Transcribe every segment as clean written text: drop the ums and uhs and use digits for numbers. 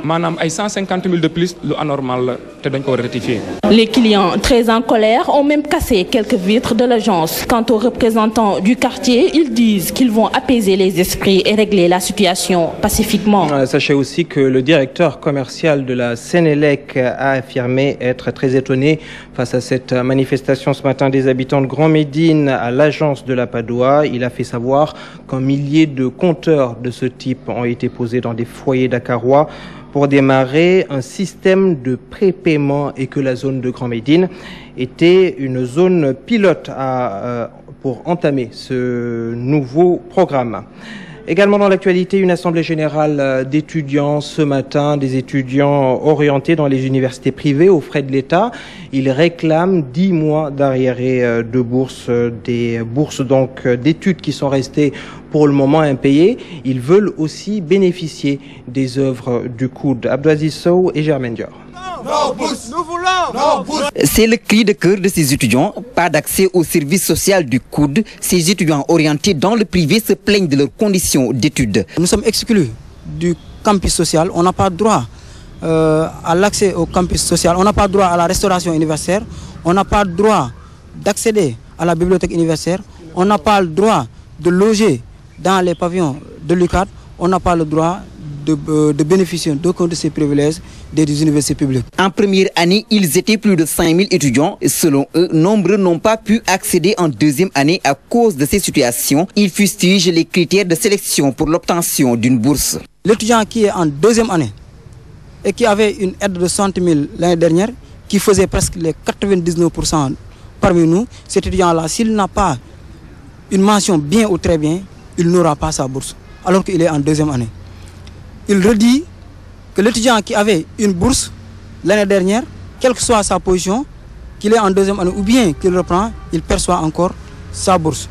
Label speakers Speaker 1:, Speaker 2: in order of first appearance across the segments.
Speaker 1: Madame, 150 000 de plus, le anormal, rectifier.
Speaker 2: Les clients, très en colère, ont même cassé quelques vitres de l'agence. Quant aux représentants du quartier, ils disent qu'ils vont apaiser les esprits et régler la situation pacifiquement.
Speaker 3: Sachez aussi que le directeur commercial de la Sénélec a affirmé être très étonné face à cette manifestation ce matin des habitants de Grand Médine à l'agence de la Padoua. Il a fait savoir qu'un millier de compteurs de ce type ont été posés dans des foyers dakarois pour démarrer un système de prépaiement et que la zone de Grand Médine était une zone pilote pour entamer ce nouveau programme. Également dans l'actualité, une assemblée générale d'étudiants ce matin, des étudiants orientés dans les universités privées aux frais de l'État. Ils réclament 10 mois d'arriérés de bourse, des bourses donc d'études qui sont restées pour le moment impayées. Ils veulent aussi bénéficier des œuvres du COUD. Abdouaziz Sow et Germaine Dior.
Speaker 4: C'est le cri de cœur de ces étudiants. Pas d'accès au service social du COUD. Ces étudiants orientés dans le privé se plaignent de leurs conditions d'études.
Speaker 5: Nous sommes exclus du campus social. On n'a pas droit à l'accès au campus social. On n'a pas droit à la restauration universitaire. On n'a pas droit d'accéder à la bibliothèque universitaire. On n'a pas le droit de loger dans les pavillons de l'UCAD. On n'a pas le droit de bénéficier d'aucun de ces privilèges des universités publiques.
Speaker 4: En première année, ils étaient plus de 5000 étudiants. Selon eux, nombreux n'ont pas pu accéder en deuxième année à cause de ces situations. Ils fustigent les critères de sélection pour l'obtention d'une bourse.
Speaker 5: L'étudiant qui est en deuxième année et qui avait une aide de 60 000 l'année dernière, qui faisait presque les 99% parmi nous, cet étudiant-là, s'il n'a pas une mention bien ou très bien, il n'aura pas sa bourse, alors qu'il est en deuxième année. Il redit que l'étudiant qui avait une bourse l'année dernière, quelle que soit sa position, qu'il est en deuxième année ou bien qu'il reprend, il perçoit encore sa bourse.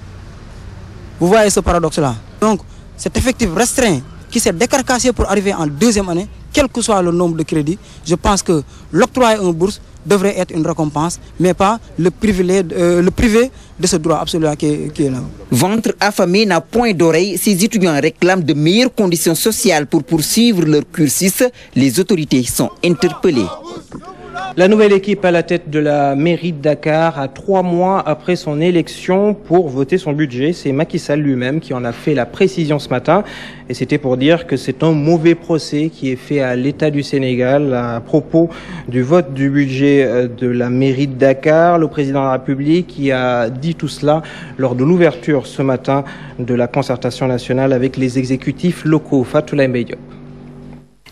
Speaker 5: Vous voyez ce paradoxe-là. Donc, cet effectif restreint qui s'est décarcassé pour arriver en deuxième année, quel que soit le nombre de crédits, je pense que l'octroi une bourse devrait être une récompense, mais pas le privé de ce droit absolu qui est là.
Speaker 4: Ventre affamé n'a point d'oreille, ces étudiants réclament de meilleures conditions sociales pour poursuivre leur cursus. Les autorités sont interpellées.
Speaker 3: La nouvelle équipe à la tête de la mairie de Dakar, à 3 mois après son élection pour voter son budget, c'est Macky Sall lui-même qui en a fait la précision ce matin. Et c'était pour dire que c'est un mauvais procès qui est fait à l'État du Sénégal à propos du vote du budget de la mairie de Dakar. Le président de la République qui a dit tout cela lors de l'ouverture ce matin de la concertation nationale avec les exécutifs locaux. Fatoulaye Mbaye Diop.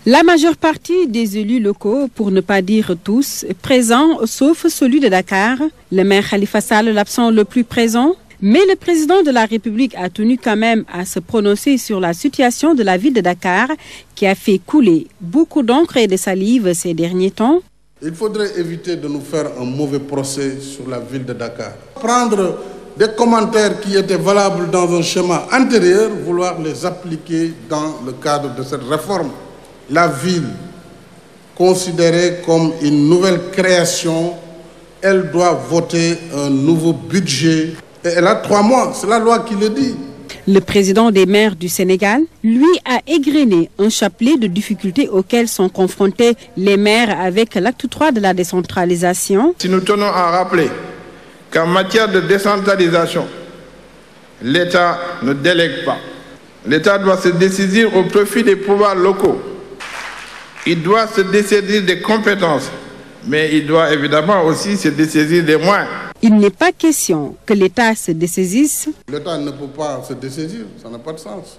Speaker 6: La majeure partie des élus locaux, pour ne pas dire tous, présents, sauf celui de Dakar. Le maire Khalifa Sall, l'absent le plus présent. Mais le président de la République a tenu quand même à se prononcer sur la situation de la ville de Dakar, qui a fait couler beaucoup d'encre et de salive ces derniers temps.
Speaker 7: Il faudrait éviter de nous faire un mauvais procès sur la ville de Dakar. Prendre des commentaires qui étaient valables dans un schéma antérieur, vouloir les appliquer dans le cadre de cette réforme. La ville, considérée comme une nouvelle création, elle doit voter un nouveau budget. Et elle a 3 mois, c'est la loi qui le dit.
Speaker 6: Le président des maires du Sénégal, lui, a égrené un chapelet de difficultés auxquelles sont confrontés les maires avec l'acte 3 de la décentralisation.
Speaker 8: Si nous tenons à rappeler qu'en matière de décentralisation, l'État ne délègue pas. L'État doit se dessaisir au profit des pouvoirs locaux. Il doit se dessaisir des compétences, mais il doit évidemment aussi se dessaisir des moyens.
Speaker 6: Il n'est pas question que l'État se dessaisisse.
Speaker 7: L'État ne peut pas se dessaisir, ça n'a pas de sens.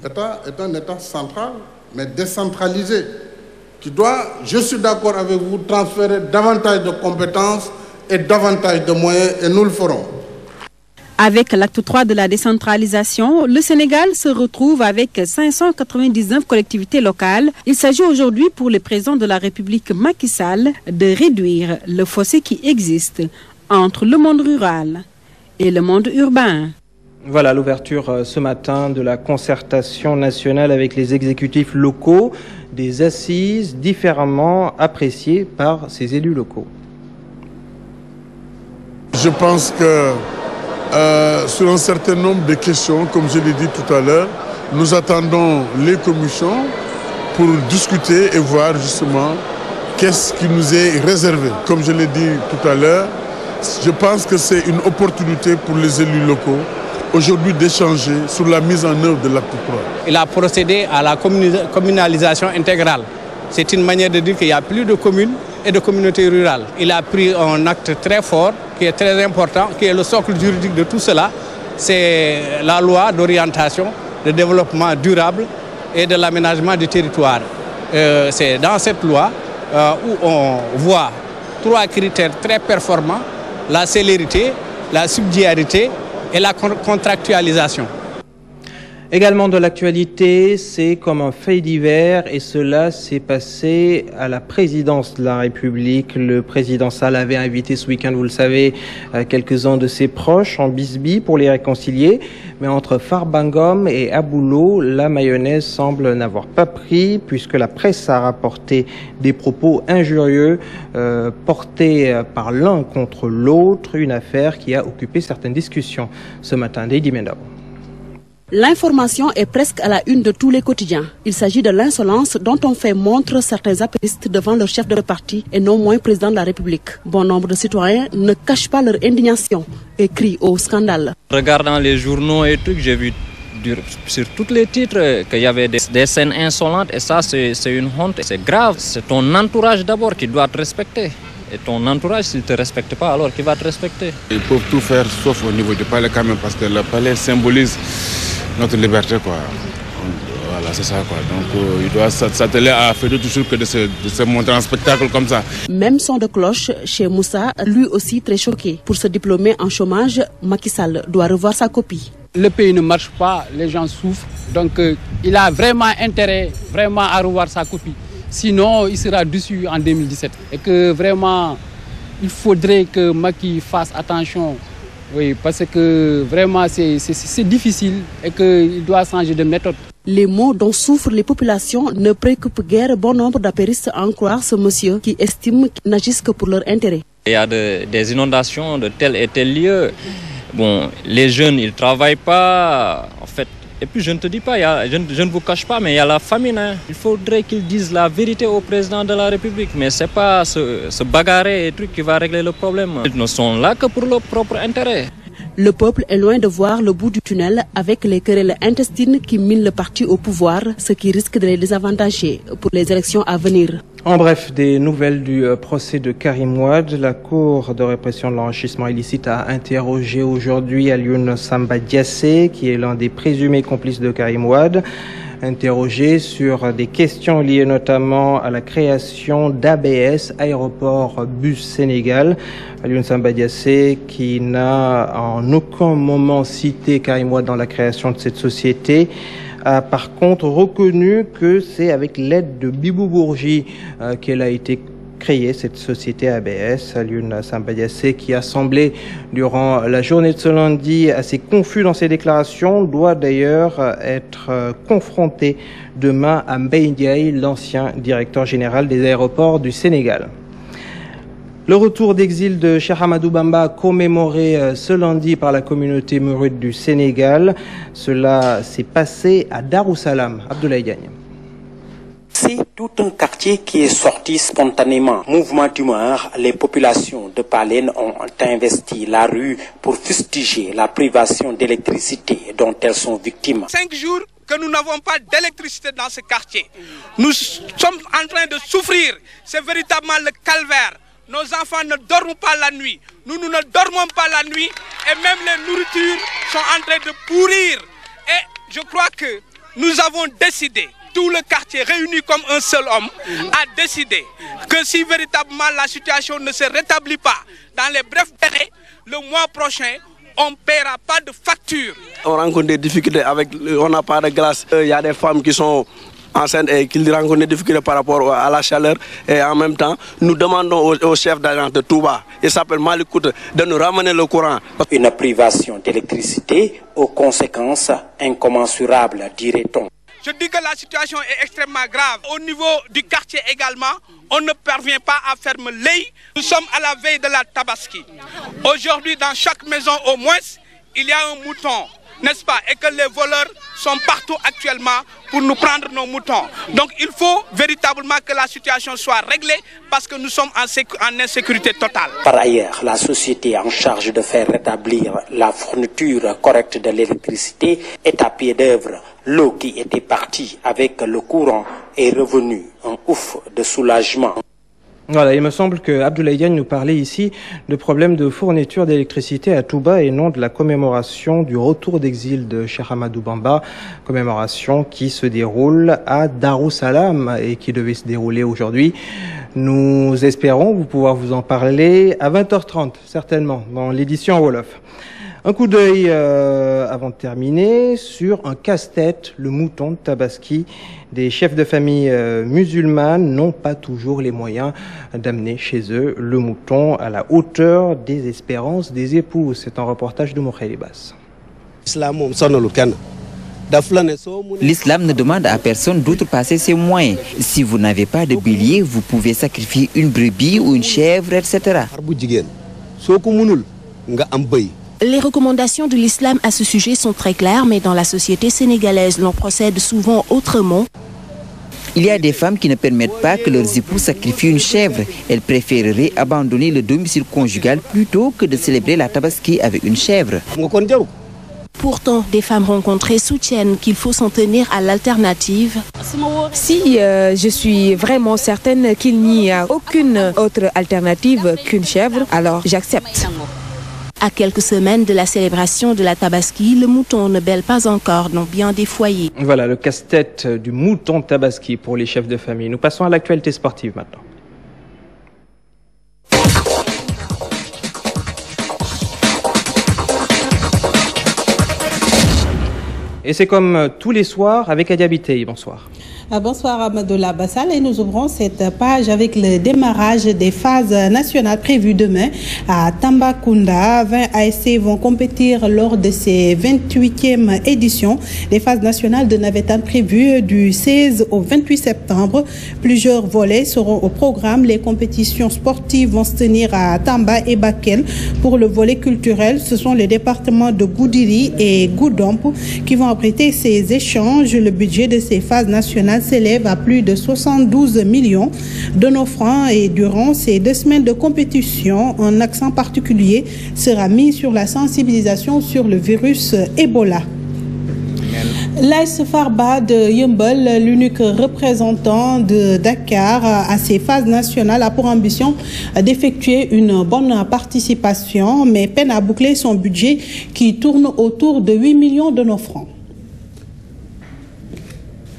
Speaker 7: L'État est un État central, mais décentralisé, qui doit, je suis d'accord avec vous, transférer davantage de compétences et davantage de moyens, et nous le ferons.
Speaker 6: Avec l'acte 3 de la décentralisation, le Sénégal se retrouve avec 599 collectivités locales. Il s'agit aujourd'hui pour le président de la République Macky Sall de réduire le fossé qui existe entre le monde rural et le monde urbain.
Speaker 3: Voilà l'ouverture ce matin de la concertation nationale avec les exécutifs locaux, des assises différemment appréciées par ces élus locaux.
Speaker 9: Je pense que sur un certain nombre de questions, comme je l'ai dit tout à l'heure, nous attendons les commissions pour discuter et voir justement qu'est-ce qui nous est réservé. Comme je l'ai dit tout à l'heure, je pense que c'est une opportunité pour les élus locaux aujourd'hui d'échanger sur la mise en œuvre de l'acte 3.
Speaker 10: Il a procédé à la communalisation intégrale. C'est une manière de dire qu'il n'y a plus de communes et de communautés rurales. Il a pris un acte très fort, qui est très important, qui est le socle juridique de tout cela. C'est la loi d'orientation, de développement durable et de l'aménagement du territoire. C'est dans cette loi où on voit 3 critères très performants: la célérité, la subsidiarité et la contractualisation.
Speaker 3: Également de l'actualité, c'est comme un fait divers et cela s'est passé à la présidence de la République. Le président Sall avait invité ce week-end, vous le savez, quelques-uns de ses proches en bisbis pour les réconcilier. Mais entre Farbangom et Aboulo, la mayonnaise semble n'avoir pas pris puisque la presse a rapporté des propos injurieux portés par l'un contre l'autre, une affaire qui a occupé certaines discussions ce matin. Lady Mendao.
Speaker 11: L'information est presque à la une de tous les quotidiens. Il s'agit de l'insolence dont on fait montre certains apéristes devant leur chef de parti et non moins président de la République. Bon nombre de citoyens ne cachent pas leur indignation et crient au scandale.
Speaker 12: Regardant les journaux et trucs, j'ai vu sur tous les titres qu'il y avait des scènes insolentes et ça c'est une honte, c'est grave. C'est ton entourage d'abord qui doit te respecter. Et ton entourage, s'il ne te respecte pas, alors qui va te respecter?
Speaker 13: Ils peuvent tout faire sauf au niveau du palais quand même, parce que le palais symbolise notre liberté, quoi. Voilà, c'est ça, quoi. Donc il doit s'atteler à faire d'autres choses que de se montrer en spectacle comme ça.
Speaker 11: Même son de cloche chez Moussa, lui aussi très choqué. Pour se diplômer en chômage, Macky Sall doit revoir sa copie.
Speaker 10: Le pays ne marche pas, les gens souffrent, donc il a vraiment intérêt à revoir sa copie. Sinon, il sera dessus en 2017. Et que vraiment, il faudrait que Macky fasse attention. Oui, parce que vraiment, c'est difficile et qu'il doit changer de méthode.
Speaker 11: Les maux dont souffrent les populations ne préoccupent guère bon nombre d'apéristes à en croire ce monsieur qui estime qu'ils n'agissent que pour leur intérêt.
Speaker 12: Il y a des inondations de tel et tel lieu. Bon, les jeunes, ils ne travaillent pas. En fait, et puis je ne te dis pas, je ne vous cache pas, mais il y a la famine. Hein. Il faudrait qu'ils disent la vérité au président de la République. Mais ce n'est pas se bagarrer et trucs qui va régler le problème. Ils ne sont là que pour leur propre intérêt.
Speaker 11: Le peuple est loin de voir le bout du tunnel avec les querelles intestines qui minent le parti au pouvoir, ce qui risque de les désavantager pour les élections à venir.
Speaker 3: En bref, des nouvelles du procès de Karim Wade. La Cour de répression de l'enrichissement illicite a interrogé aujourd'hui Alioune Samba Diassé, qui est l'un des présumés complices de Karim Wade. Interrogé sur des questions liées notamment à la création d'ABS, Aéroport Bus Sénégal. Alioune Samba Diassé, qui n'a en aucun moment cité Karim Wade dans la création de cette société, a par contre reconnu que c'est avec l'aide de Bibou Bourgi qu'elle a été créée, cette société ABS. Alioune Samba Diassé, qui a semblé durant la journée de ce lundi assez confus dans ses déclarations, doit d'ailleurs être confronté demain à Mbaye Ndiaye, l'ancien directeur général des aéroports du Sénégal. Le retour d'exil de Cheikh Ahmadou Bamba commémoré ce lundi par la communauté mouride du Sénégal. Cela s'est passé à Darussalam. Abdoulaye Diagne.
Speaker 14: C'est tout un quartier qui est sorti spontanément. Mouvement d'humeur, les populations de Palène ont investi la rue pour fustiger la privation d'électricité dont elles sont victimes.
Speaker 15: 5 jours que nous n'avons pas d'électricité dans ce quartier. Nous sommes en train de souffrir. C'est véritablement le calvaire. Nos enfants ne dorment pas la nuit. Nous ne dormons pas la nuit. Et même les nourritures sont en train de pourrir. Et je crois que nous avons décidé, tout le quartier réuni comme un seul homme, a décidé que si véritablement la situation ne se rétablit pas dans les brefs délais, le mois prochain, on ne paiera pas de facture.
Speaker 16: On rencontre des difficultés avec, on n'a pas de glace. Il y a des femmes qui sont enceintes et qui rencontrent des difficultés par rapport à la chaleur. Et en même temps, nous demandons au chef d'agence de Touba, il s'appelle Malik Kout, de nous ramener le courant.
Speaker 14: Une privation d'électricité aux conséquences incommensurables, dirait-on.
Speaker 15: Je dis que la situation est extrêmement grave. Au niveau du quartier également, on ne parvient pas à fermer l'œil. Nous sommes à la veille de la Tabaski. Aujourd'hui, dans chaque maison au moins, il y a un mouton. n'est-ce pas, et que les voleurs sont partout actuellement pour nous prendre nos moutons. Donc il faut véritablement que la situation soit réglée parce que nous sommes en insécurité totale.
Speaker 14: Par ailleurs, la société en charge de faire rétablir la fourniture correcte de l'électricité est à pied d'œuvre. L'eau qui était partie avec le courant est revenue. Un ouf de soulagement.
Speaker 3: Voilà, il me semble que Abdoulaye Diagne nous parlait ici de problèmes de fourniture d'électricité à Touba et non de la commémoration du retour d'exil de Cheikh Ahmadou Bamba, commémoration qui se déroule à Darussalam et qui devait se dérouler aujourd'hui. Nous espérons pouvoir vous en parler à 20h30, certainement, dans l'édition Wolof. Un coup d'œil avant de terminer sur un casse-tête, le mouton de Tabaski. Des chefs de famille musulmanes n'ont pas toujours les moyens d'amener chez eux le mouton à la hauteur des espérances des épouses. C'est un reportage de Mokheli Bass.
Speaker 4: L'islam ne demande à personne d'outrepasser ses moyens. Si vous n'avez pas de bélier, vous pouvez sacrifier une brebis ou une chèvre, etc.
Speaker 11: Les recommandations de l'islam à ce sujet sont très claires, mais dans la société sénégalaise, l'on procède souvent autrement.
Speaker 4: Il y a des femmes qui ne permettent pas que leurs époux sacrifient une chèvre. Elles préféreraient abandonner le domicile conjugal plutôt que de célébrer la Tabaski avec une chèvre.
Speaker 11: Pourtant, des femmes rencontrées soutiennent qu'il faut s'en tenir à l'alternative.
Speaker 17: Si je suis vraiment certaine qu'il n'y a aucune autre alternative qu'une chèvre, alors j'accepte.
Speaker 11: À quelques semaines de la célébration de la Tabaski, le mouton ne bêle pas encore dans bien des foyers.
Speaker 3: Voilà le casse-tête du mouton Tabaski pour les chefs de famille. Nous passons à l'actualité sportive maintenant. Et c'est comme tous les soirs avec Adiabité. Bonsoir.
Speaker 18: Bonsoir Amadoula Bassal et nous ouvrons cette page avec le démarrage des phases nationales prévues demain à Tambacounda. 20 ASC vont compétir lors de ces 28e éditions des phases nationales de Navétane prévues du 16 au 28 septembre. Plusieurs volets seront au programme. Les compétitions sportives vont se tenir à Tamba et Bakel. Pour le volet culturel, ce sont les départements de Goudiri et Goudomp qui vont abriter ces échanges. Le budget de ces phases nationales s'élève à plus de 72 millions de nos francs et durant ces 2 semaines de compétition, un accent particulier sera mis sur la sensibilisation sur le virus Ebola. L'AS Farba de Yeumbeul, l'unique représentant de Dakar à ces phases nationales, a pour ambition d'effectuer une bonne participation, mais peine à boucler son budget qui tourne autour de 8 millions de nos francs.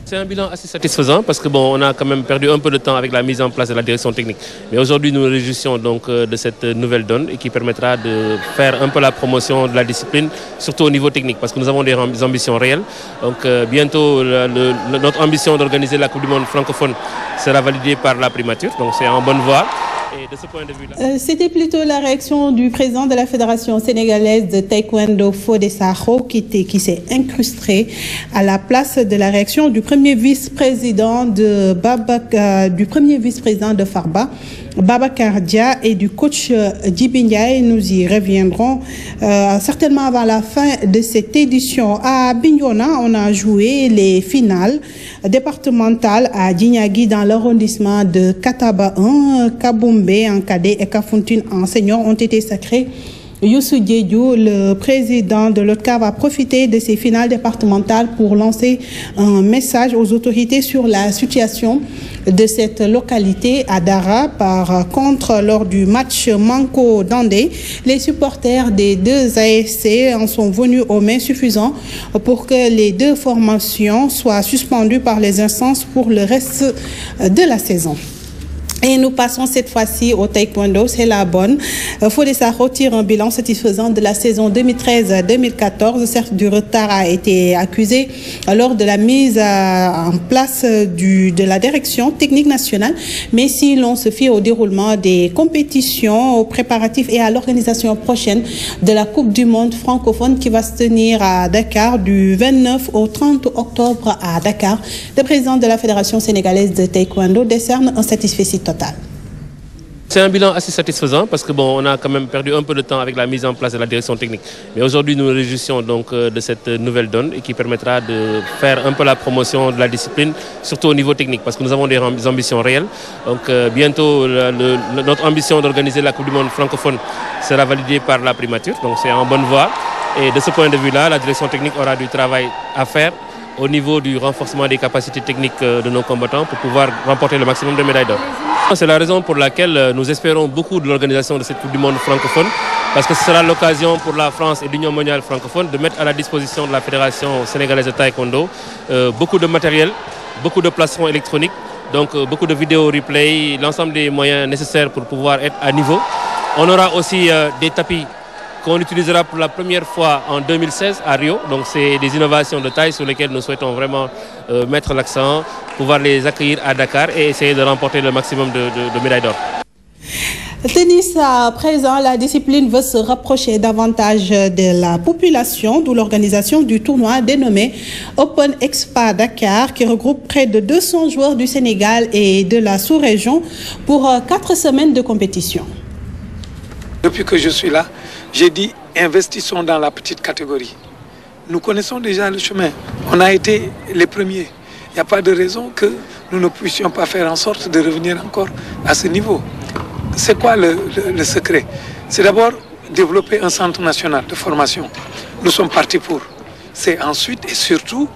Speaker 19: C'est un bilan assez satisfaisant parce que on a quand même perdu un peu de temps avec la mise en place de la direction technique. Mais aujourd'hui, nous nous réjouissons donc de cette nouvelle donne et qui permettra de faire un peu la promotion de la discipline, surtout au niveau technique, parce que nous avons des ambitions réelles. Donc bientôt, notre ambition d'organiser la Coupe du Monde francophone sera validée par la primature. Donc c'est en bonne voie. Et de ce point de vue-là...
Speaker 18: C'était plutôt la réaction du président de la Fédération sénégalaise de taekwondo, Fodé Sakho, qui s'est incrusté à la place de la réaction du premier vice-président de Farba, Babacar Dia, et du coach Djibi Ndiaye. Nous y reviendrons certainement avant la fin de cette édition. À Bignona, on a joué les finales départementales à Djignagui dans l'arrondissement de Kataba 1, Kaboumbe en cadet et Kafountine en senior ont été sacrés. Youssou Diédiou, le président de l'OTCA, va profiter de ces finales départementales pour lancer un message aux autorités sur la situation de cette localité à Dara. Par contre, lors du match Manko-Dandé, les supporters des deux ASC en sont venus aux mains suffisantes pour que les deux formations soient suspendues par les instances pour le reste de la saison. Et nous passons cette fois-ci au taekwondo, c'est la bonne. Fodé Sakho tire un bilan satisfaisant de la saison 2013-2014. Certes, du retard a été accusé lors de la mise en place de la direction technique nationale. Mais si l'on se fie au déroulement des compétitions, aux préparatifs et à l'organisation prochaine de la Coupe du Monde francophone qui va se tenir à Dakar du 29 au 30 octobre à Dakar, le président de la Fédération sénégalaise de taekwondo décerne un satisfecit total.
Speaker 19: C'est un bilan assez satisfaisant parce que bon, on a quand même perdu un peu de temps avec la mise en place de la direction technique. Mais aujourd'hui, nous nous réjouissons donc de cette nouvelle donne et qui permettra de faire un peu la promotion de la discipline, surtout au niveau technique, parce que nous avons des ambitions réelles. Donc bientôt, notre ambition d'organiser la Coupe du Monde francophone sera validée par la primature. Donc c'est en bonne voie. Et de ce point de vue-là, la direction technique aura du travail à faire au niveau du renforcement des capacités techniques de nos combattants pour pouvoir remporter le maximum de médailles d'or. C'est la raison pour laquelle nous espérons beaucoup de l'organisation de cette Coupe du Monde francophone, parce que ce sera l'occasion pour la France et l'Union mondiale francophone de mettre à la disposition de la Fédération sénégalaise de taekwondo beaucoup de matériel, beaucoup de plastrons électroniques, donc beaucoup de vidéos replay, l'ensemble des moyens nécessaires pour pouvoir être à niveau. On aura aussi des tapis qu'on utilisera pour la première fois en 2016 à Rio. Donc c'est des innovations de taille sur lesquelles nous souhaitons vraiment mettre l'accent, pouvoir les accueillir à Dakar et essayer de remporter le maximum de médailles d'or.
Speaker 18: Tennis à présent, la discipline veut se rapprocher davantage de la population, d'où l'organisation du tournoi dénommé Open Expa Dakar, qui regroupe près de 200 joueurs du Sénégal et de la sous-région pour 4 semaines de compétition.
Speaker 20: Depuis que je suis là, j'ai dit investissons dans la petite catégorie. Nous connaissons déjà le chemin. On a été les premiers. Il n'y a pas de raison que nous ne puissions pas faire en sorte de revenir encore à ce niveau. C'est quoi le secret? C'est d'abord développer un centre national de formation. Nous sommes partis pour. C'est ensuite et surtout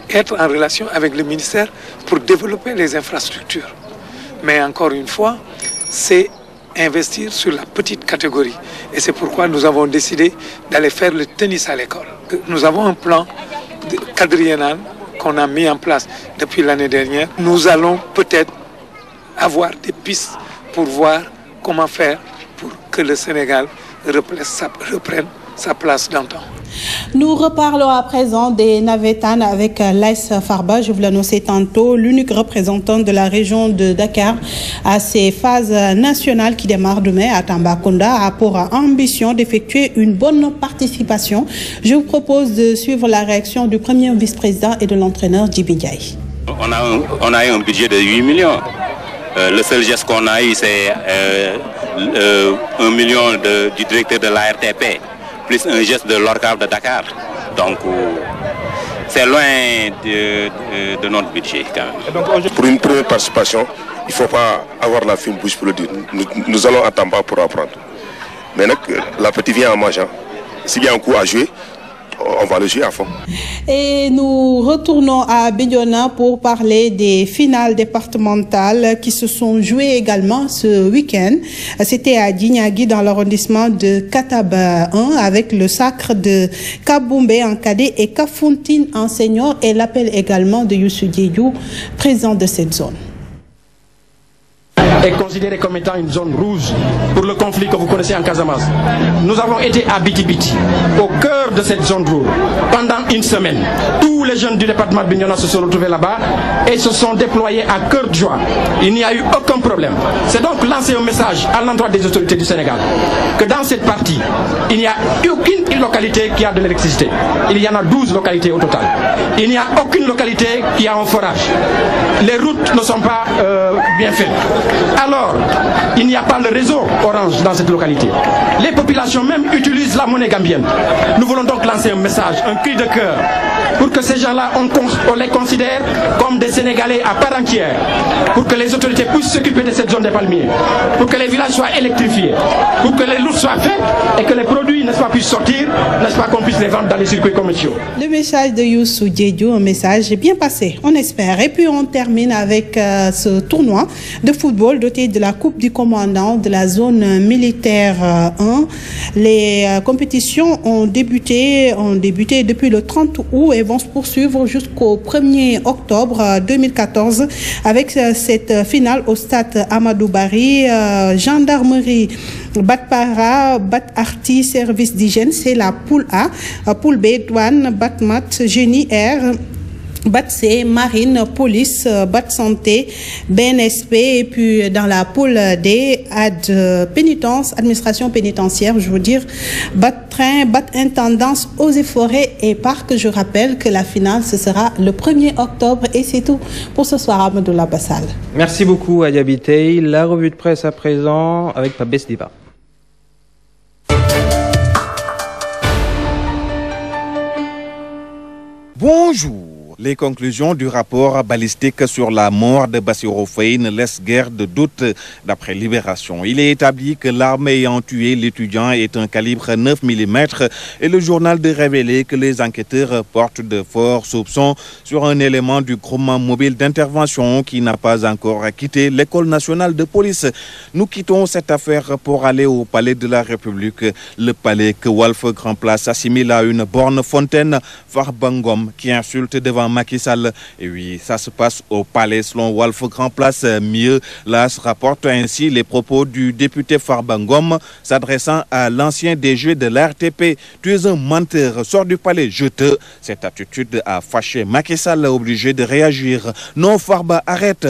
Speaker 20: être en relation avec le ministère pour développer les infrastructures. Mais encore une fois, c'est investir sur la petite catégorie. Et c'est pourquoi nous avons décidé d'aller faire le tennis à l'école. Nous avons un plan quadriennal qu'on a mis en place depuis l'année dernière. Nous allons peut-être avoir des pistes pour voir comment faire pour que le Sénégal reprenne sa place d'antan.
Speaker 18: Nous reparlons à présent des Navétanes avec Laïs Farba, je vous l'annonçais tantôt, l'unique représentant de la région de Dakar à ces phases nationales qui démarrent demain à Tambacounda a pour ambition d'effectuer une bonne participation. Je vous propose de suivre la réaction du premier vice-président et de l'entraîneur Djibi Ndiaye.
Speaker 21: On a eu un budget de 8 millions. Le seul geste qu'on a eu, c'est 1 million du directeur de l'ARTP, plus un geste de l'ORCAV de Dakar. Donc, c'est loin de notre budget quand même.
Speaker 22: Pour une première participation, il ne faut pas avoir la fine bouche pour le dire. Nous allons à Tamba pour apprendre. Mais l'appétit vient en mangeant. S'il y a un coup à jouer, on va le jouer à fond.
Speaker 18: Et nous retournons à Bignona pour parler des finales départementales qui se sont jouées également ce week-end. C'était à Djignagui dans l'arrondissement de Kataba 1 avec le sacre de Kaboumbé en cadet et Kafountine en senior et l'appel également de Youssou Diédiou, président de cette zone.
Speaker 23: Est considérée comme étant une zone rouge pour le conflit que vous connaissez en Casamance. Nous avons été à Biti-Biti, au cœur de cette zone rouge, pendant une semaine. Tous les jeunes du département de Bignona se sont retrouvés là-bas et se sont déployés à cœur de joie. Il n'y a eu aucun problème. C'est donc lancer un message à l'endroit des autorités du Sénégal que dans cette partie, il n'y a aucune localité qui a de l'électricité. Il y en a 12 localités au total. Il n'y a aucune localité qui a un forage. Les routes ne sont pas bien faites. Alors, il n'y a pas le réseau Orange dans cette localité. Les populations même utilisent la monnaie gambienne. Nous voulons donc lancer un message, un cri de cœur, pour que ces gens-là, on les considère comme des Sénégalais à part entière, pour que les autorités puissent s'occuper de cette zone des palmiers, pour que les villages soient électrifiés, pour que les routes soient faites et que les produits, n'est-ce pas, puissent sortir, n'est-ce pas, qu'on puisse les vendre dans les circuits commerciaux.
Speaker 18: Le message de Youssou Diédiou, un message bien passé, on espère. Et puis on termine avec ce tournoi de football doté de la Coupe du commandant de la zone militaire 1. Les compétitions ont débuté depuis le 30 août et vont se poursuivre jusqu'au 1er octobre 2014 avec cette finale au stade Amadou Barry. Gendarmerie, Batpara, Bat-Arti, service d'hygiène, c'est la poule A. Poule B, douane, Batmat, génie R, BATC, Marine, Police, BAT Santé, BNSP et puis dans la poule des pénitence, administration pénitentiaire, je veux dire, BAT Train, BAT Intendance, Eaux et Forêts et Parcs. Je rappelle que la finale, ce sera le 1er octobre et c'est tout pour ce soir, Amadoula Bassal. Merci beaucoup, Ayabitei. La revue de presse à présent avec Pabès Diba.
Speaker 1: Bonjour. Les conclusions du rapport balistique sur la mort de Bassirou Faye ne laissent guère de doute d'après Libération. Il est établi que l'arme ayant tué l'étudiant est un calibre 9 mm et le journal de révéler que les enquêteurs portent de forts soupçons sur un élément du groupement mobile d'intervention qui n'a pas encore quitté l'école nationale de police. Nous quittons cette affaire pour aller au palais de la République, le palais que Walf Grand Place assimile à une borne fontaine, Farba Ngom qui insulte devant Macky Sall. Et oui, ça se passe au palais selon Walf Grand Place. Mieux, là se rapporte ainsi les propos du député Farba Ngom s'adressant à l'ancien DG de l'RTP. Tu es un menteur, sors du palais, je te... Cette attitude a fâché Macky Sall, obligé de réagir. Non Farba, arrête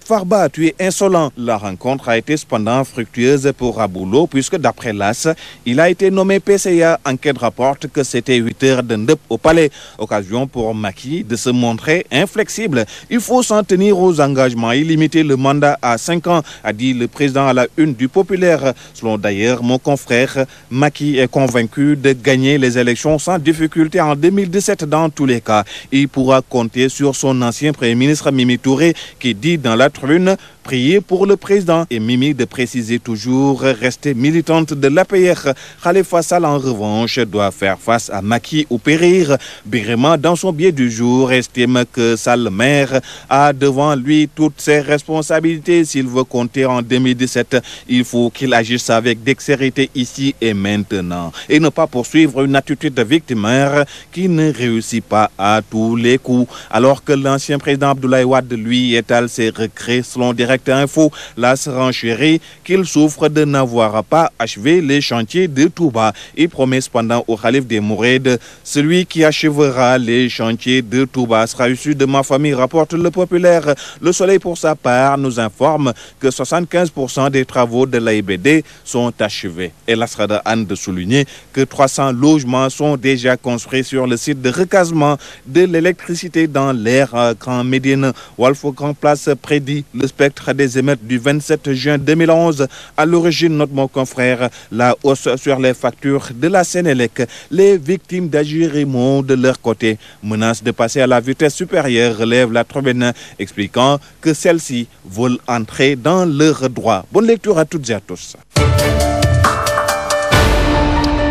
Speaker 1: Farba, tu es insolent. La rencontre a été cependant fructueuse pour Aboulo puisque d'après l'AS, il a été nommé PCA. Enquête rapporte que c'était 8 heures de ndep au palais. Occasion pour Macky de se montrer inflexible. Il faut s'en tenir aux engagements et limiter le mandat à 5 ans, a dit le président à la une du Populaire. Selon d'ailleurs mon confrère, Macky est convaincu de gagner les élections sans difficulté en 2017 dans tous les cas. Il pourra compter sur son ancien Premier ministre Mimi Touré qui dit dans la tribune prier pour le président et Mimi de préciser toujours rester militante de l'APR. Khalifa Sall en revanche doit faire face à Macky ou périr. Birima dans son billet du jour estime que Sall maire a devant lui toutes ses responsabilités. S'il veut compter en 2017, il faut qu'il agisse avec dextérité ici et maintenant et ne pas poursuivre une attitude victimaire qui ne réussit pas à tous les coups. Alors que l'ancien président Abdoulaye Wade lui étale ses regrets selon Direct Info, la renchérit qu'il souffre de n'avoir pas achevé les chantiers de Touba. Il promet cependant au Khalif des Mourides, celui qui achèvera les chantiers de Touba sera issu de ma famille, rapporte le Populaire. Le Soleil pour sa part nous informe que 75% des travaux de l'AIBD sont achevés. Et la Srada Anne de souligner que 300 logements sont déjà construits sur le site de recasement de l'électricité dans l'air Grand Médine. Walf Grand Place prédit le spectre des émeutes du 27 juin 2011. À l'origine, notre mon confrère, la hausse sur les factures de la Sénélec. Les victimes d'Agirimo de leur côté menacent de passer à la vitesse supérieure, relève la tribune, expliquant que celles-ci veulent entrer dans leurs droits. Bonne lecture à toutes et à tous.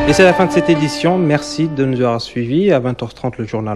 Speaker 3: Et c'est la fin de cette édition. Merci de nous avoir suivis. À 20h30, le journal.